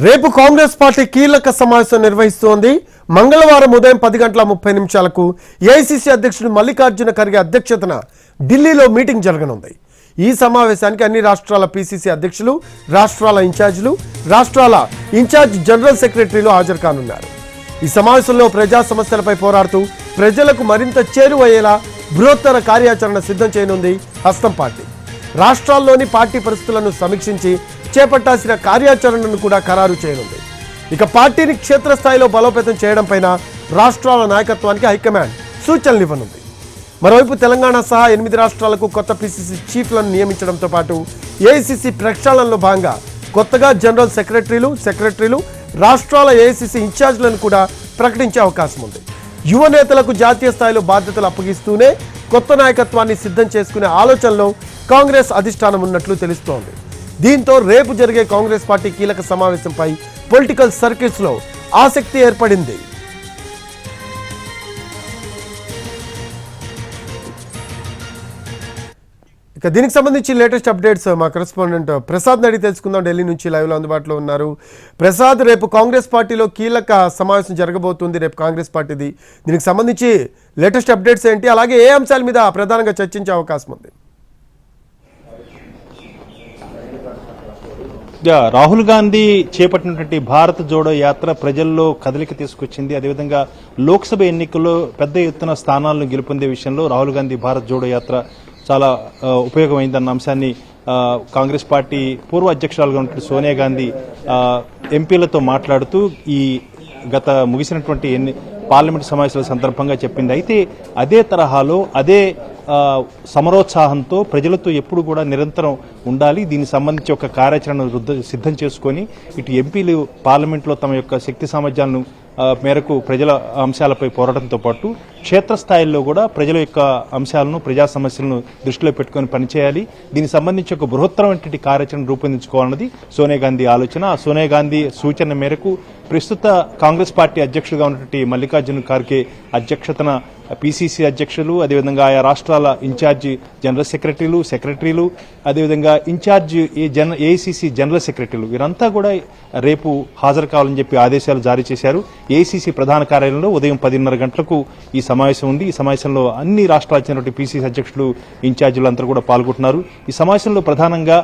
రేపు కాంగ్రెస్ పార్టీ కీలక సమావేశం నిర్వహిస్తోంది. మంగళవారం ఉదయం 10:30 ఏఐసీసీ అధ్యక్షుడు మల్లికార్జున ఖర్గే అధ్యక్షతన ఢిల్లీలో మీటింగ్ జరగనుంది. ఈ సమావేశానికి అన్ని రాష్ట్రాల పీసీసీ అధ్యక్షులు, రాష్ట్రాల ఇన్ఛార్జీలు, రాష్ట్రాల ఇన్ఛార్జ్ జనరల్ సెక్రటరీలు హాజరు కానున్నారు. ఈ సమావేశంలో ప్రజా సమస్యలపై పోరాడుతూ ప్రజలకు మరింత చేరువయ్యేలా బృహత్తర కార్యాచరణ సిద్ధం చేయనుంది హస్తం పార్టీ. రాష్ట్రాల్లోని పార్టీ పరిస్థితులను సమీక్షించి చేపట్టాల్సిన కార్యాచరణను కూడా ఖరారు చేయనుంది. ఇక పార్టీని క్షేత్రస్థాయిలో బలోపేతం చేయడం పైన రాష్ట్రాల నాయకత్వానికి హైకమాండ్ సూచనలు ఇవ్వనుంది. మరోవైపు తెలంగాణ సహా 8 రాష్ట్రాలకు కొత్త పీసీసీ చీఫ్లను నియమించడంతో పాటు ఏఐసీసీ ప్రక్షాళనలో భాగంగా కొత్తగా జనరల్ సెక్రటరీలు రాష్ట్రాల ఏఐసీసీ ఇన్ఛార్జీలను కూడా ప్రకటించే అవకాశం ఉంది. యువ నేతలకు జాతీయ స్థాయిలో బాధ్యతలు అప్పగిస్తూనే కొత్త నాయకత్వాన్ని సిద్ధం చేసుకునే ఆలోచనలో కాంగ్రెస్ అధిష్టానం ఉన్నట్లు తెలుస్తోంది. దీంతో రేపు జరిగే కాంగ్రెస్ పార్టీ కీలక సమావేశంపై పొలిటికల్ సర్కిల్స్ లో ఆసక్తి ఏర్పడింది. ఇక దీనికి సంబంధించి లేటెస్ట్ అప్డేట్స్ మా కరెస్పాండెంట్ ప్రసాద్ అడిగి తెలుసుకుందాం. ఢిల్లీ నుంచి లైవ్ లో అందుబాటులో ఉన్నారు. ప్రసాద్, రేపు కాంగ్రెస్ పార్టీలో కీలక సమావేశం జరగబోతుంది. రేపు కాంగ్రెస్ పార్టీది, దీనికి సంబంధించి లేటెస్ట్ అప్డేట్స్ ఏంటి, అలాగే ఏ అంశాల మీద ప్రధానంగా చర్చించే అవకాశం ఉంది? రాహుల్ గాంధీ చేపట్టినటువంటి భారత్ జోడో యాత్ర ప్రజల్లో కదలిక తీసుకొచ్చింది. అదేవిధంగా లోక్సభ ఎన్నికల్లో పెద్ద ఎత్తున స్థానాలను గెలుపొందే విషయంలో రాహుల్ గాంధీ భారత్ జోడో యాత్ర చాలా ఉపయోగమైందన్న అంశాన్ని కాంగ్రెస్ పార్టీ పూర్వ అధ్యక్షురాలుగా ఉన్నటువంటి సోనియా గాంధీ ఎంపీలతో మాట్లాడుతూ ఈ గత ముగిసినటువంటి పార్లమెంట్ సమావేశాల సందర్భంగా చెప్పింది. అయితే అదే తరహాలో అదే సమరోత్సాహంతో ప్రజలతో ఎప్పుడు కూడా నిరంతరం ఉండాలి, దీనికి సంబంధించి ఒక కార్యాచరణను సిద్ధం చేసుకొని ఇటు ఎంపీలు పార్లమెంట్లో తమ యొక్క శక్తి సామర్థ్యాలను మేరకు ప్రజల అంశాలపై పోరాటంతో పాటు క్షేత్రస్థాయిలో కూడా ప్రజల యొక్క అంశాలను, ప్రజా సమస్యలను దృష్టిలో పెట్టుకుని పనిచేయాలి, దీనికి సంబంధించి ఒక బృహత్తరమైనటువంటి కార్యాచరణ రూపొందించుకోవాలన్నది సోనియా గాంధీ ఆలోచన. ఆ సోనియా గాంధీ సూచన మేరకు ప్రస్తుత కాంగ్రెస్ పార్టీ అధ్యక్షుడిగా ఉన్నటువంటి మల్లికార్జున ఖర్గే అధ్యక్షతన పీసీసీ అధ్యక్షులు, అదేవిధంగా ఆయా రాష్ట్రాల ఇన్ఛార్జి జనరల్ సెక్రటరీలు, అదేవిధంగా ఇన్ఛార్జి ఏఐసీసీ జనరల్ సెక్రటరీలు వీరంతా కూడా రేపు హాజరు కావాలని చెప్పి ఆదేశాలు జారీ చేశారు. ఏఐసీసీ ప్రధాన కార్యాలయంలో ఉదయం 10:30 గంటలకు ఈ సమావేశం ఉంది. ఈ సమావేశంలో అన్ని రాష్ట్రాలకు చెందినటువంటి పీసీసీ అధ్యక్షులు, ఇన్ఛార్జీలు అందరూ కూడా పాల్గొంటున్నారు. ఈ సమావేశంలో ప్రధానంగా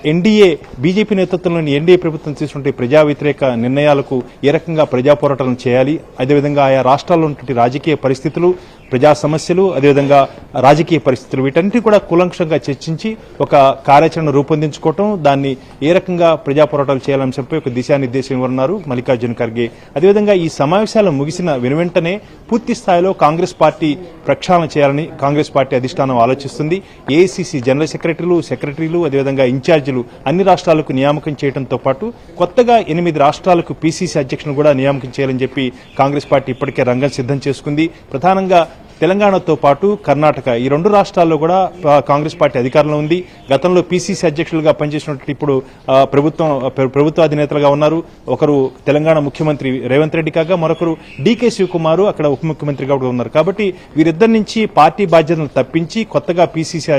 ఎన్డీఏ బీజేపీ నేతృత్వంలోని ఎన్డీఏ ప్రభుత్వం తీసుకున్న ప్రజా వ్యతిరేక నిర్ణయాలకు ఏ రకంగా ప్రజా పోరాటాలను చేయాలి, అదేవిధంగా ఆయా రాష్ట్రాల్లో ఉన్నటువంటి రాజకీయ పరిస్థితులు, ప్రజా సమస్యలు, అదేవిధంగా రాజకీయ పరిస్థితులు వీటన్నిటి కూడా కూలంకషంగా చర్చించి ఒక కార్యాచరణ రూపొందించుకోవటం, దాన్ని ఏ రకంగా ప్రజా పోరాటాలు చేయాలని అంశంపై ఒక దిశానిర్దేశం ఇవ్వనున్నారు మల్లికార్జున ఖర్గే. అదేవిధంగా ఈ సమావేశాలు ముగిసిన వెనువెంటనే పూర్తి స్థాయిలో కాంగ్రెస్ పార్టీ ప్రక్షాళన చేయాలని కాంగ్రెస్ పార్టీ అధిష్టానం ఆలోచిస్తుంది. ఏఐసీసీ జనరల్ సెక్రటరీలు అదేవిధంగా ఇన్ఛార్జీలు అన్ని రాష్ట్రాలకు నియామకం చేయడంతో పాటు కొత్తగా 8 రాష్ట్రాలకు పీసీసీ అధ్యక్షులను కూడా నియామకం చేయాలని చెప్పి కాంగ్రెస్ పార్టీ ఇప్పటికే రంగం సిద్ధం చేసుకుంది. ప్రధానంగా తెలంగాణతో పాటు కర్ణాటక ఈ 2 రాష్ట్రాల్లో కూడా కాంగ్రెస్ పార్టీ అధికారంలో ఉంది. గతంలో పీసీసీ అధ్యక్షులుగా పనిచేసినట్టు ఇప్పుడు ప్రభుత్వ అధినేతలుగా ఉన్నారు. ఒకరు తెలంగాణ ముఖ్యమంత్రి రేవంత్ రెడ్డి కాగా మరొకరు డీకే శివకుమార్ అక్కడ ఉప ముఖ్యమంత్రిగా కూడా ఉన్నారు. కాబట్టి వీరిద్దరి నుంచి పార్టీ బాధ్యతను తప్పించి కొత్తగా పీసీసీ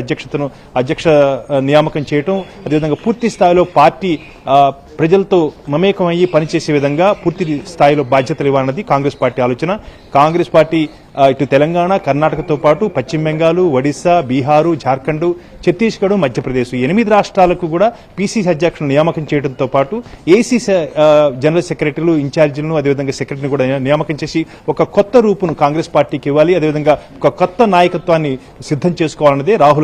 అధ్యక్ష నియామకం చేయడం, అదేవిధంగా పూర్తి స్థాయిలో పార్టీ ప్రజలతో మమేకం అయ్యి పనిచేసే విధంగా పూర్తి స్థాయిలో బాధ్యతలు ఇవ్వాలన్నది కాంగ్రెస్ పార్టీ ఆలోచన. కాంగ్రెస్ పార్టీ ఇటు తెలంగాణ, కర్ణాటకతో పాటు పశ్చిమ బెంగాల్, ఒడిశా, బీహారు, జార్ఖండ్, ఛత్తీస్గఢ్, మధ్యప్రదేశ్ 8 రాష్ట్రాలకు కూడా పీసీసీ అధ్యక్షులను నియామకం చేయడంతో పాటు ఏసీసీ జనరల్ సెక్రటరీలు, ఇన్ఛార్జీలను అదేవిధంగా సెక్రటరీని కూడా నియామకం చేసి ఒక కొత్త రూపును కాంగ్రెస్ పార్టీకి ఇవ్వాలి, అదేవిధంగా ఒక కొత్త నాయకత్వాన్ని సిద్ధం చేసుకోవాలన్నదే రాహుల్